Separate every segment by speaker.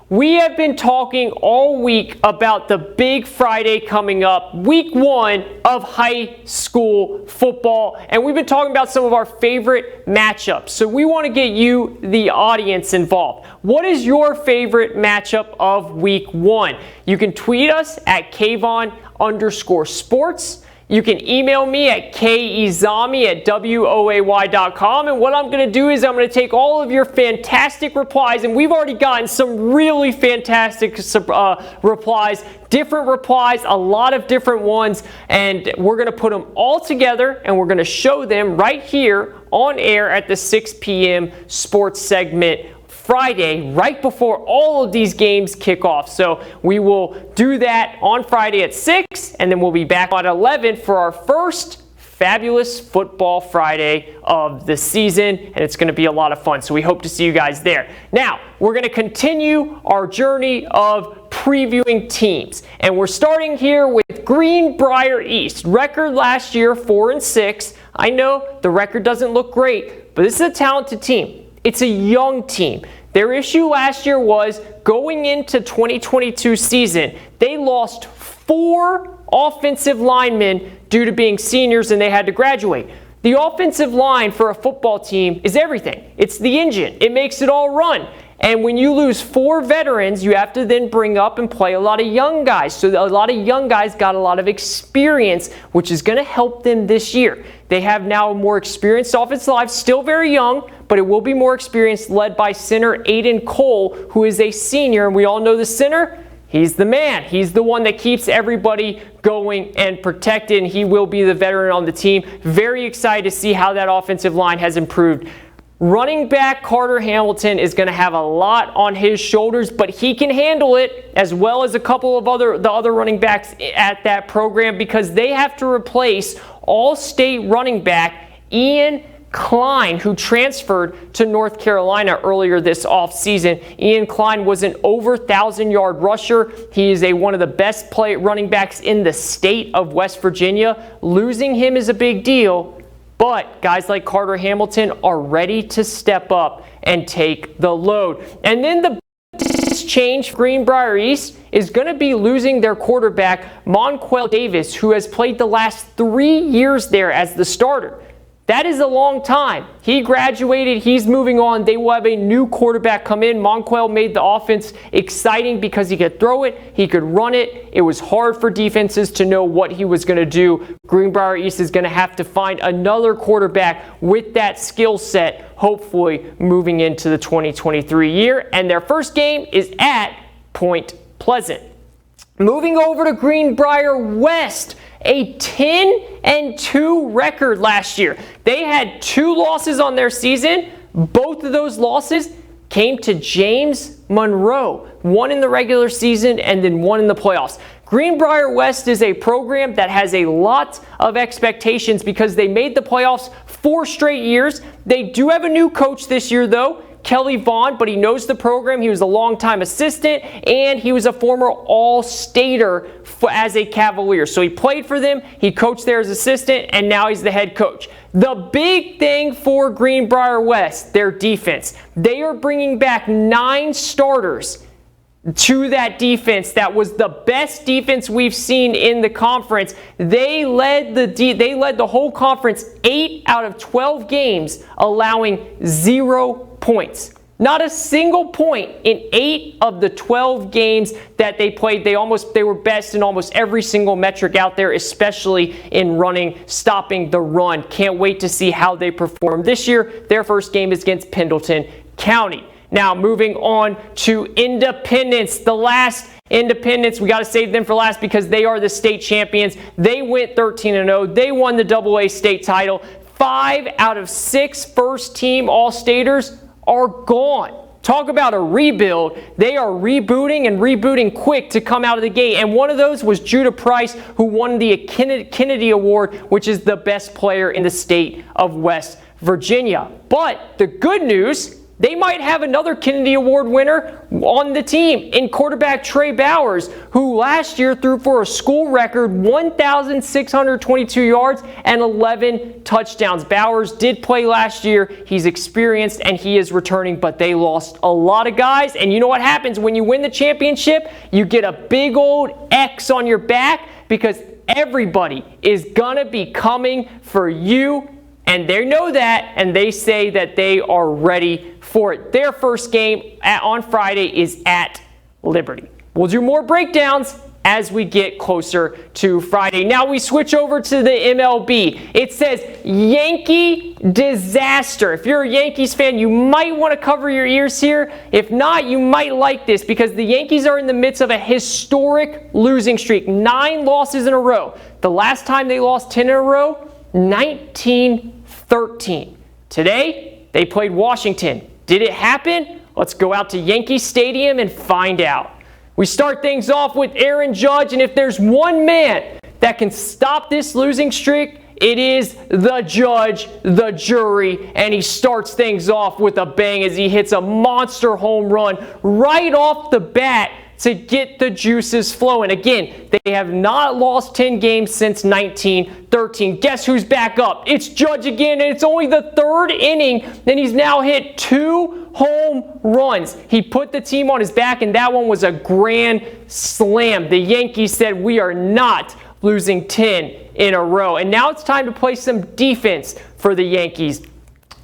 Speaker 1: We have been talking all week about the big Friday coming up, week 1 of high school football, and we've been talking about some of our favorite matchups. So we want to get you, the audience, involved. What is your favorite matchup of week 1? You can tweet us at Kayvon_sports. You can email me at keizami@woay.com, and what I'm going to do is I'm going to take all of your fantastic replies, and we've already gotten some really fantastic replies, a lot of different ones, and we're going to put them all together, and we're going to show them right here on air at the 6 p.m. sports segment Friday, right before all of these games kick off. So we will do that on Friday at 6, and then we'll be back on 11 for our first fabulous Football Friday of the season, and it's going to be a lot of fun. So we hope to see you guys there. Now, we're going to continue our journey of previewing teams, and we're starting here with Greenbrier East. Record last year, 4-6. I know the record doesn't look great, but this is a talented team. It's a young team. Their issue last year was going into 2022 season, they lost 4 offensive linemen due to being seniors and they had to graduate. The offensive line for a football team is everything. It's the engine. It makes it all run. And when you lose 4 veterans, you have to then bring up and play a lot of young guys. So a lot of young guys got a lot of experience, which is going to help them this year. They have now a more experienced offensive line, still very young, but it will be more experienced, led by center Aiden Cole, who is a senior. And we all know the center. He's the man. He's the one that keeps everybody going and protected, and he will be the veteran on the team. Very excited to see how that offensive line has improved. Running back Carter Hamilton is going to have a lot on his shoulders, but he can handle it, as well as a couple of the other running backs at that program, because they have to replace All-State running back Ian Klein, who transferred to North Carolina earlier this offseason. Ian Klein was an over 1,000-yard rusher. He is one of the best running backs in the state of West Virginia. Losing him is a big deal. But guys like Carter Hamilton are ready to step up and take the load. And then the biggest change for Greenbrier East is going to be losing their quarterback, Monquel Davis, who has played the last 3 years there as the starter. That is a long time. He graduated. He's moving on. They will have a new quarterback come in. Monquel made the offense exciting because he could throw it. He could run it. It was hard for defenses to know what he was going to do. Greenbrier East is going to have to find another quarterback with that skill set, hopefully moving into the 2023 year. And their first game is at Point Pleasant. Moving over to Greenbrier West, a 10-2 record last year. They had 2 losses on their season. Both of those losses came to James Monroe, one in the regular season and then one in the playoffs. Greenbrier West is a program that has a lot of expectations because they made the playoffs 4 straight years. They do have a new coach this year, though, Kelly Vaughn, but he knows the program. He was a longtime assistant, and he was a former All-Stater as a Cavalier. So he played for them, he coached there as assistant, and now he's the head coach. The big thing for Greenbrier West, their defense. They are bringing back 9 starters to that defense. That was the best defense we've seen in the conference. They led the whole conference 8 out of 12 games, allowing 0 points. Not a single point in 8 of the 12 games that they played. They were best in almost every single metric out there, especially in stopping the run. Can't wait to see how they perform this year. Their first game is against Pendleton County. Now, moving on to Independence. The last Independence, we got to save them for last because they are the state champions. They went 13-0. They won the AA state title. 5 out of 6 first-team All-Staters are gone. Talk about a rebuild. They are rebooting quick to come out of the gate. And one of those was Judah Price, who won the Kennedy Award, which is the best player in the state of West Virginia. But the good news they might have another Kennedy Award winner on the team in quarterback Trey Bowers, who last year threw for a school record 1,622 yards and 11 touchdowns. Bowers did play last year. He's experienced and he is returning, but they lost a lot of guys. And you know what happens when you win the championship? You get a big old X on your back because everybody is going to be coming for you. And they know that, and they say that they are ready for it. Their first game on Friday is at Liberty. We'll do more breakdowns as we get closer to Friday. Now we switch over to the MLB. It says Yankee disaster. If you're a Yankees fan, you might want to cover your ears here. If not, you might like this because the Yankees are in the midst of a historic losing streak. 9 losses in a row. The last time they lost 10 in a row, 1913. Today, they played Washington. Did it happen? Let's go out to Yankee Stadium and find out. We start things off with Aaron Judge, and if there's one man that can stop this losing streak, it is the judge, the jury, and he starts things off with a bang as he hits a monster home run right off the bat to get the juices flowing. Again, they have not lost 10 games since 1913. Guess who's back up? It's Judge again, and it's only the 3rd inning, and he's now hit 2 home runs. He put the team on his back, and that one was a grand slam. The Yankees said, we are not losing 10 in a row. And now it's time to play some defense for the Yankees.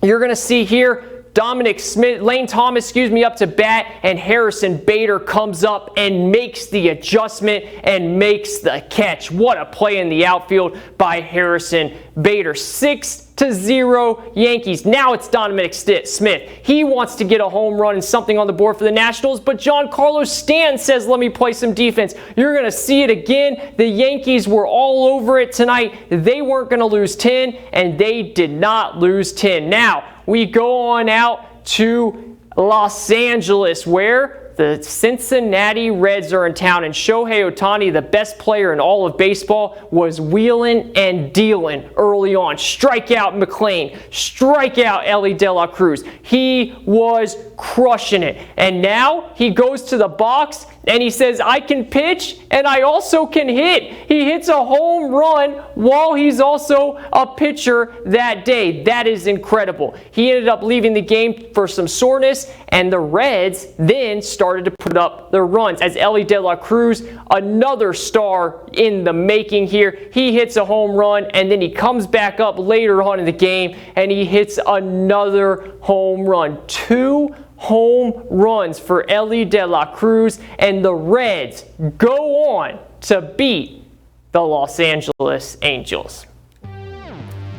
Speaker 1: You're going to see here Lane Thomas, up to bat, and Harrison Bader comes up and makes the adjustment and makes the catch. What a play in the outfield by Harrison Bader. 6-0 Yankees. Now it's Dominic Smith. He wants to get a home run and something on the board for the Nationals, but Giancarlo Stanton says, let me play some defense. You're going to see it again. The Yankees were all over it tonight. They weren't going to lose 10, and they did not lose 10. Now, we go on out to Los Angeles, where the Cincinnati Reds are in town, and Shohei Ohtani, the best player in all of baseball, was wheeling and dealing early on. Strikeout McClain, strikeout Ellie De La Cruz. He was crushing it. And now he goes to the box and he says, I can pitch and I also can hit. He hits a home run while he's also a pitcher that day. That is incredible. He ended up leaving the game for some soreness, and the Reds then started to put up their runs as Ellie De La Cruz, another star in the making here. He hits a home run, and then he comes back up later on in the game and he hits another home run. 2 home runs for Ellie De La Cruz, and the Reds go on to beat the Los Angeles Angels.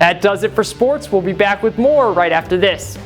Speaker 1: That does it for sports. We'll be back with more right after this.